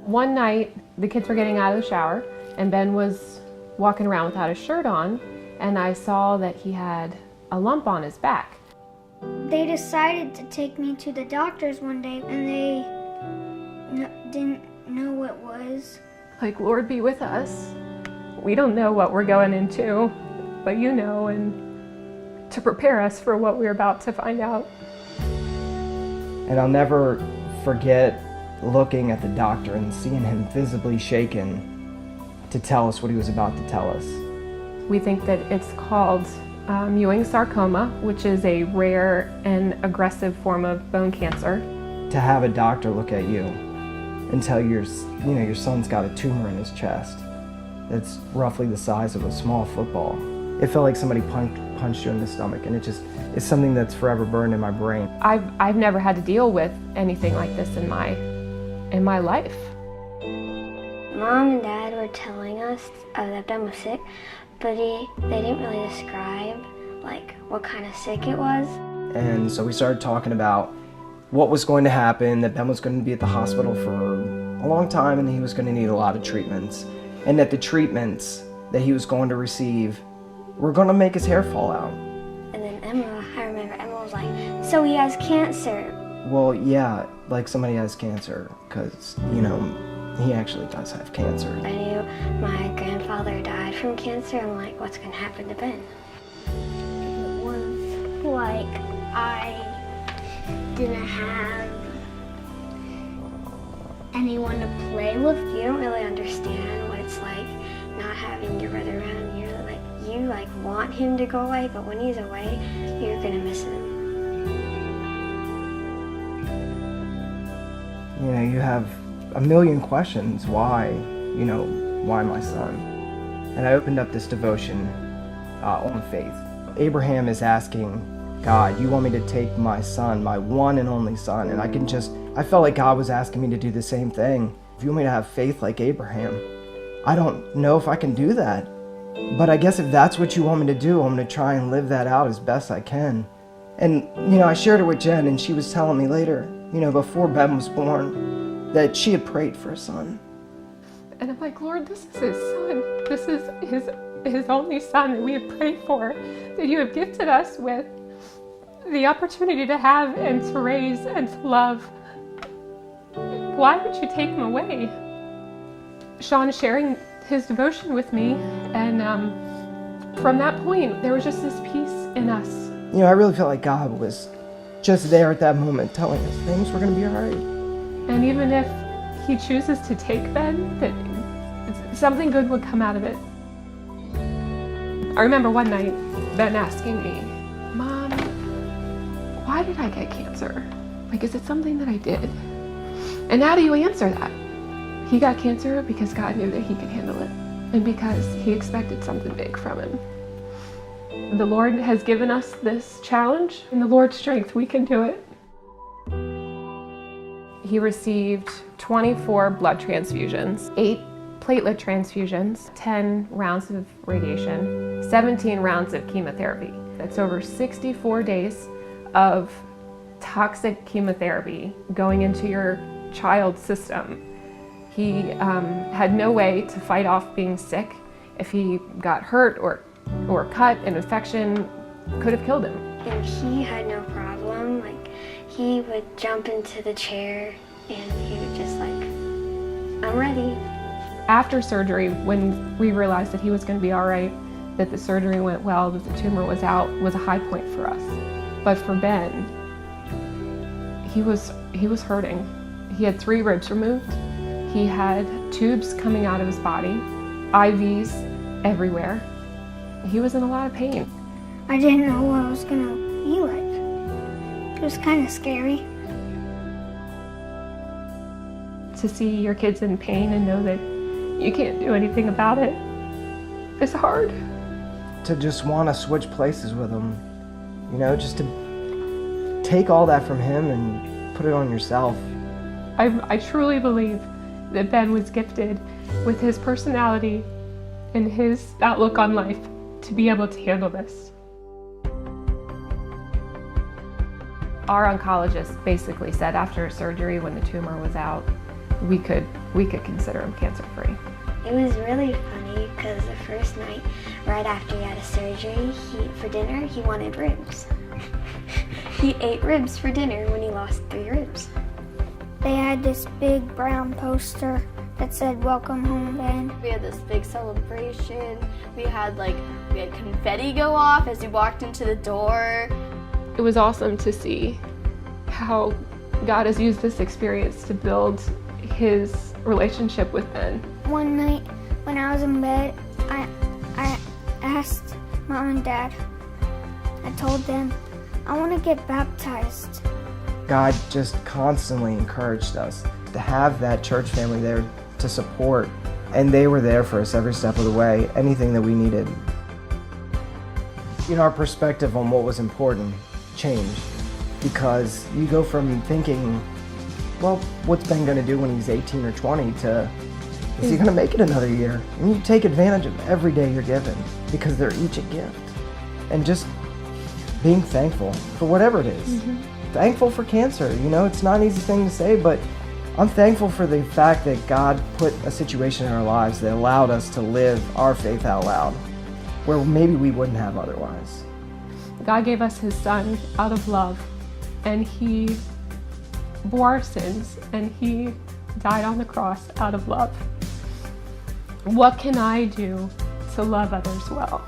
One night, the kids were getting out of the shower, and Ben was walking around without his shirt on, and I saw that he had a lump on his back. They decided to take me to the doctors one day, and they didn't know what it was. Like, Lord be with us. We don't know what we're going into, but you know, and to prepare us for what we're about to find out. And I'll never forget looking at the doctor and seeing him visibly shaken to tell us what he was about to tell us. We think that it's called Ewing sarcoma, which is a rare and aggressive form of bone cancer. To have a doctor look at you and tell your son's got a tumor in his chest that's roughly the size of a small football. It felt like somebody punched you in the stomach, and it's something that's forever burned in my brain. I've never had to deal with anything like this in my life. Mom and Dad were telling us that Ben was sick, but they didn't really describe like what kind of sick it was. And so we started talking about what was going to happen, that Ben was going to be at the hospital for a long time and he was going to need a lot of treatments. And that the treatments that he was going to receive were going to make his hair fall out. And then I remember Emma was like, so he has cancer. Well, yeah, like somebody has cancer, because, he actually does have cancer. I knew my grandfather died from cancer. I'm like, what's going to happen to Ben? It was like I didn't have anyone to play with. You don't really understand what it's like not having your brother around. You want him to go away, but when he's away, you're going to miss him. You have a million questions. Why my son? And I opened up this devotion on faith. Abraham is asking God, you want me to take my son, my one and only son? And I felt like God was asking me to do the same thing. If you want me to have faith like Abraham, I don't know if I can do that. But I guess if that's what you want me to do, I'm going to try and live that out as best I can. And, I shared it with Jen, and she was telling me later, before Ben was born, that she had prayed for a son. And I'm like, Lord, this is his son. This is his only son that we have prayed for, that you have gifted us with the opportunity to have and to raise and to love. Why would you take him away? Sean sharing his devotion with me, and from that point, there was just this peace in us. I really felt like God was just there at that moment telling us things were going to be all right. And even if he chooses to take Ben, that something good would come out of it. I remember one night, Ben asking me, Mom, why did I get cancer? Like, is it something that I did? And how do you answer that? He got cancer because God knew that he could handle it, and because he expected something big from him. The Lord has given us this challenge. In the Lord's strength, we can do it. He received 24 blood transfusions, 8 platelet transfusions, 10 rounds of radiation, 17 rounds of chemotherapy. That's over 64 days of toxic chemotherapy going into your child's system. He had no way to fight off being sick. If he got hurt or cut, an infection could have killed him. And he had no problem. Like, he would jump into the chair and he would just like, I'm ready. After surgery, when we realized that he was going to be all right, that the surgery went well, that the tumor was out, was a high point for us. But for Ben, he was hurting. He had 3 ribs removed. He had tubes coming out of his body, IVs everywhere. He was in a lot of pain. I didn't know what I was gonna be like. It was kind of scary. To see your kids in pain and know that you can't do anything about it is hard. To just want to switch places with him, just to take all that from him and put it on yourself. I truly believe that Ben was gifted with his personality and his outlook on life to be able to handle this. Our oncologist basically said after surgery, when the tumor was out, we could consider him cancer-free. It was really funny because the first night, right after he had a surgery, for dinner, he wanted ribs. He ate ribs for dinner when he lost 3 ribs. They had this big brown poster that said, "Welcome home, Ben." We had this big celebration. We had confetti go off as he walked into the door. It was awesome to see how God has used this experience to build his relationship with Ben. One night when I was in bed, I asked Mom and Dad, I told them, I want to get baptized. God just constantly encouraged us to have that church family there to support, and they were there for us every step of the way, anything that we needed. Our perspective on what was important changed, because you go from thinking, well, what's Ben going to do when he's 18 or 20 to, is he going to make it another year? And you take advantage of every day you're given, because they're each a gift. And just being thankful for whatever it is. Mm-hmm. Thankful for cancer. It's not an easy thing to say, but I'm thankful for the fact that God put a situation in our lives that allowed us to live our faith out loud, where maybe we wouldn't have otherwise. God gave us his son out of love, and he bore our sins, and he died on the cross out of love. What can I do to love others well?